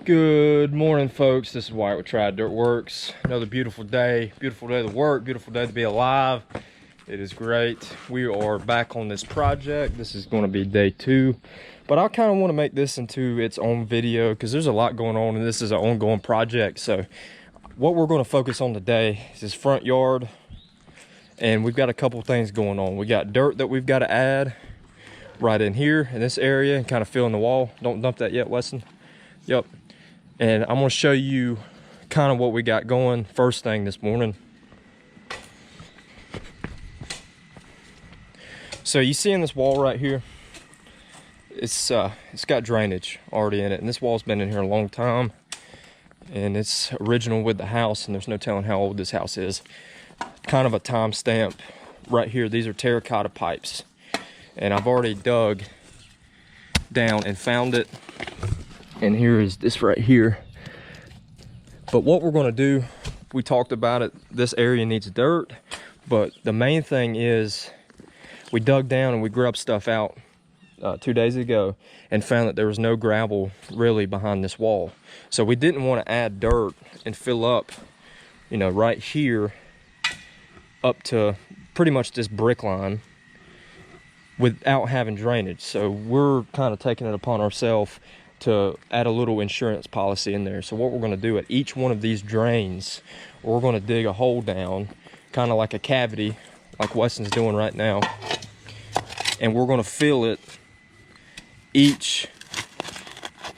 Good morning, folks. This is Wyatt with Triad Dirt Works. Another beautiful day to work, beautiful day to be alive. It is great. We are back on this project. This is going to be day 2, but I kind of want to make this into its own video because there's a lot going on and this is an ongoing project. So what we're going to focus on today is this front yard, and we've got a couple things going on. We got dirt that we've got to add right in here in this area and kind of fill in the wall. Don't dump that yet, Weston. Yep. And I'm going to show you kind of what we got going first thing this morning. So you see in this wall right here, it's got drainage already in it, and this wall's been in here a long time, and it's original with the house, and there's no telling how old this house is. Kind of a time stamp right here. These are terracotta pipes, and I've already dug down and found it. And here is this right here. But what we're going to do, we talked about it, this area needs dirt, but the main thing is we dug down and we grubbed stuff out 2 days ago and found that there was no gravel really behind this wall. So we didn't want to add dirt and fill up, you know, right here up to pretty much this brick line without having drainage. So we're kind of taking it upon ourselves to add a little insurance policy in there. So what we're going to do at each one of these drains, we're going to dig a hole down, kind of like a cavity, like Weston's doing right now, and we're going to fill it each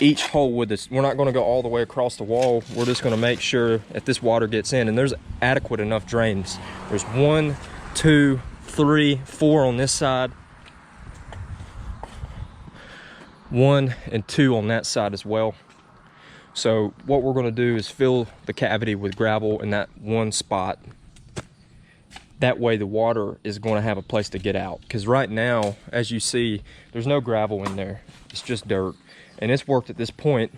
hole with this. We're not going to go all the way across the wall. We're just going to make sure that this water gets in, and there's adequate enough drains. There's 1, 2, 3, 4 on this side, 1 and 2 on that side as well. So what we're going to do is fill the cavity with gravel in that one spot. That way the water is going to have a place to get out, because right now, as you see, there's no gravel in there. It's just dirt, and it's worked at this point,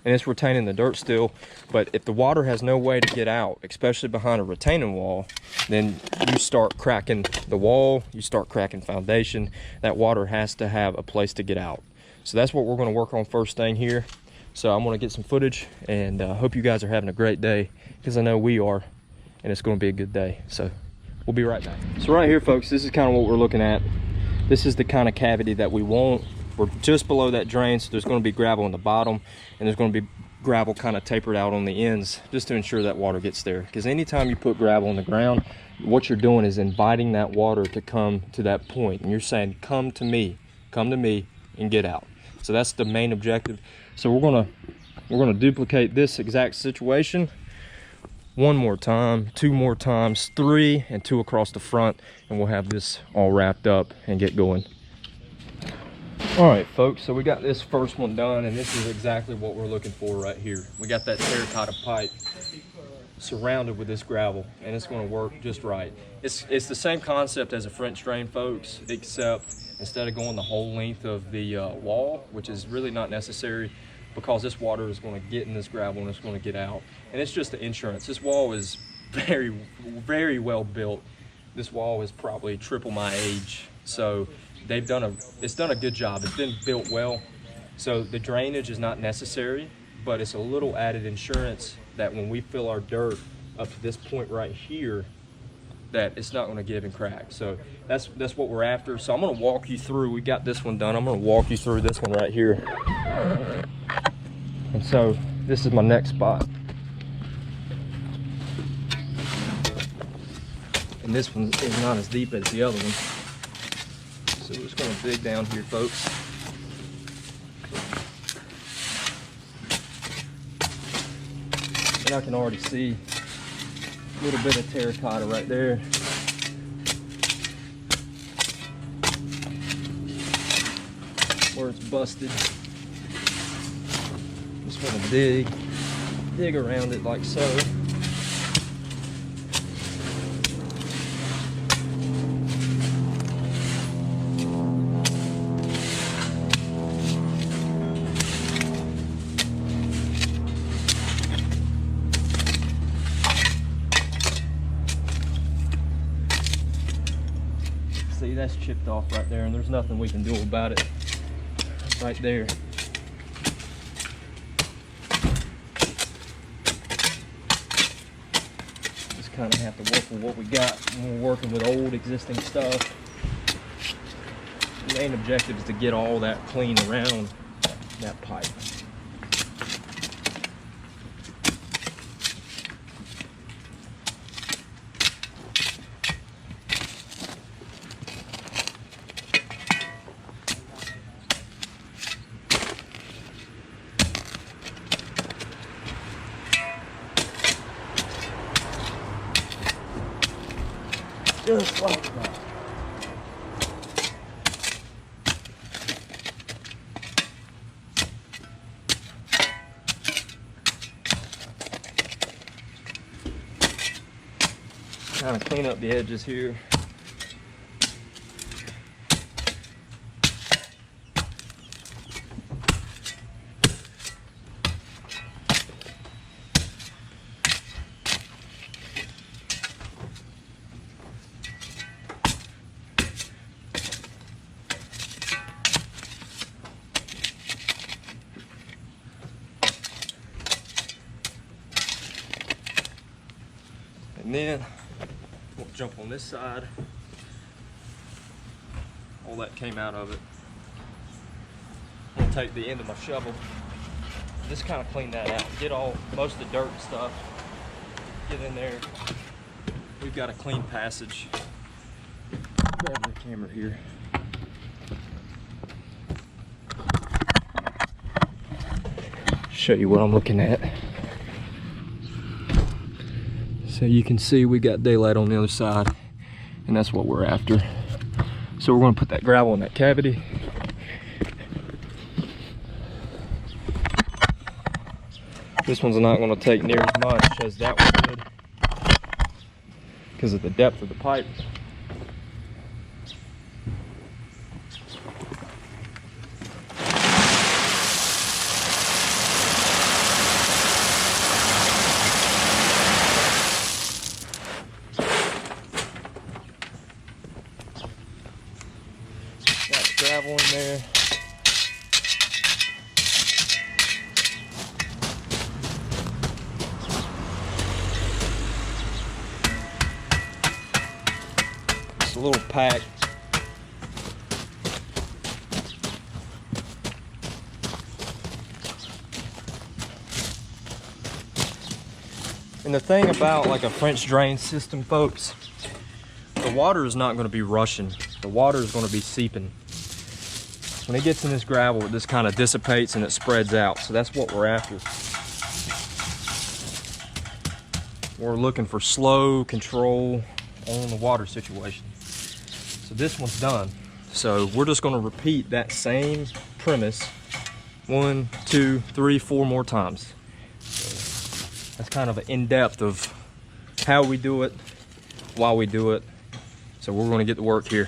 and it's retaining the dirt still. But if the water has no way to get out, especially behind a retaining wall, then you start cracking the wall, you start cracking foundation. That water has to have a place to get out. So that's what we're going to work on first thing here. So I'm going to get some footage, and hope you guys are having a great day, because I know we are, and it's going to be a good day. So we'll be right back. So right here, folks, this is kind of what we're looking at. This is the kind of cavity that we want. We're just below that drain, so there's going to be gravel on the bottom, and there's going to be gravel kind of tapered out on the ends, just to ensure that water gets there. Because anytime you put gravel on the ground, what you're doing is inviting that water to come to that point, and you're saying, come to me, and get out. So that's the main objective. So we're gonna duplicate this exact situation 1 more time, 2 more times, 3 and 2 across the front, and we'll have this all wrapped up and get going. All right, folks, so we got this first one done, and this is exactly what we're looking for right here. We got that terracotta pipe surrounded with this gravel, and it's going to work just right. It's the same concept as a French drain, folks, except instead of going the whole length of the wall, which is really not necessary, because this water is going to get in this gravel and it's going to get out. And it's just the insurance. This wall is very, very well built. This wall is probably triple my age. So it's done a good job. It's been built well. So the drainage is not necessary, but it's a little added insurance that when we fill our dirt up to this point right here, that it's not going to give and crack. So that's what we're after. So I'm going to walk you through. We got this one done. I'm going to walk you through this one right here. And so this is my next spot, and this one is not as deep as the other one. So we're just going to dig down here, folks. And I can already see a little bit of terracotta right there. Where it's busted. Just want to dig around it like so. See, that's chipped off right there, and there's nothing we can do about it right there. kind of have to work with what we got when we're working with old existing stuff. The main objective is to get all that clean around that pipe. Just like that. Kind of clean up the edges here. And then we'll jump on this side. All that came out of it. I'll take the end of my shovel, just kind of clean that out, get all most of the dirt and stuff, get in there. We've got a clean passage. Grab the camera here. Show you what I'm looking at. So you can see we got daylight on the other side, and that's what we're after. So we're going to put that gravel in that cavity. This one's not going to take near as much as that one did because of the depth of the pipe. Gravel in there. It's a little pack. And the thing about like a French drain system, folks, the water is not going to be rushing. The water is going to be seeping. When it gets in this gravel, it just kind of dissipates and it spreads out. So that's what we're after. We're looking for slow control on the water situation. So this one's done. So we're just going to repeat that same premise 1, 2, 3, 4 more times. So that's kind of an in-depth of how we do it, why we do it. So we're going to get to work here.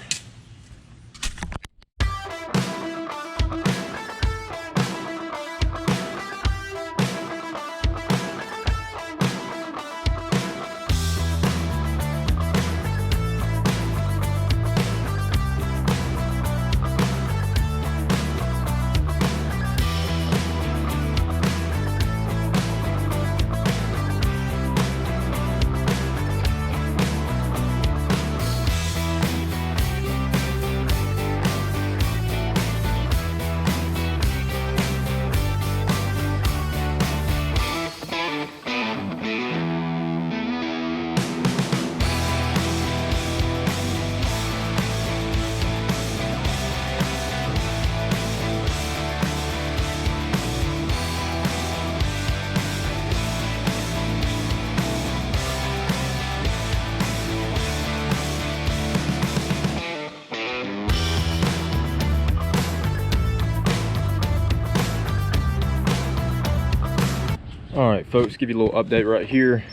All right, folks, give you a little update right here.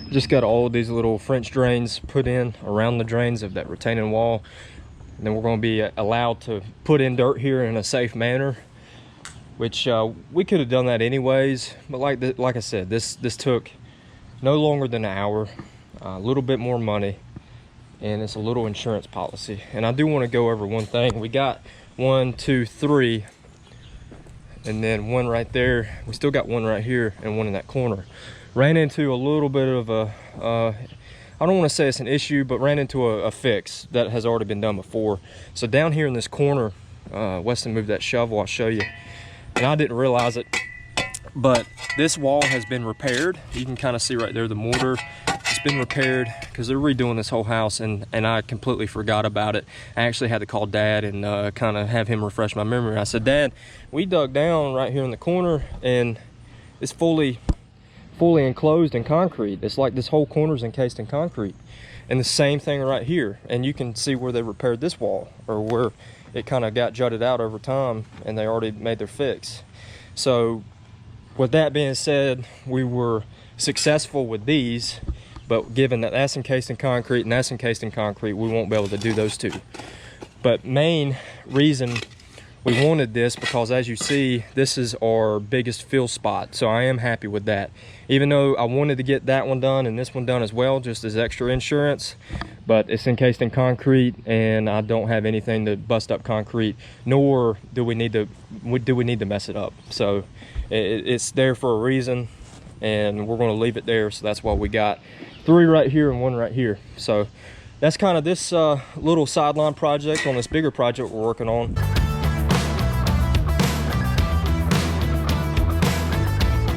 Just got all of these little French drains put in around the drains of that retaining wall. And then we're going to be allowed to put in dirt here in a safe manner, which we could have done that anyways. But like I said, this took no longer than an hour, a little bit more money, and it's a little insurance policy. And I do want to go over one thing. We got 1, 2, 3. And then one right there. We still got one right here and one in that corner. Ran into a little bit of a I don't want to say it's an issue, but ran into a fix that has already been done before. So down here in this corner, Weston moved that shovel, I'll show you. And I didn't realize it, but this wall has been repaired. You can kind of see right there the mortar. It's been repaired because they're redoing this whole house, and I completely forgot about it. I actually had to call Dad and kind of have him refresh my memory. I said, Dad, we dug down right here in the corner and it's fully enclosed in concrete. It's like this whole corner is encased in concrete. And the same thing right here. And you can see where they repaired this wall, or where it kind of got jutted out over time and they already made their fix. So with that being said, we were successful with these, but given that that's encased in concrete and that's encased in concrete, we won't be able to do those two. But main reason we wanted this, because as you see, this is our biggest fill spot. So I am happy with that. Even though I wanted to get that one done and this one done as well, just as extra insurance, but it's encased in concrete and I don't have anything to bust up concrete, nor do we need to mess it up. So it's there for a reason, and we're going to leave it there. So that's why we got 3 right here and 1 right here. So that's kind of this little sideline project on this bigger project we're working on.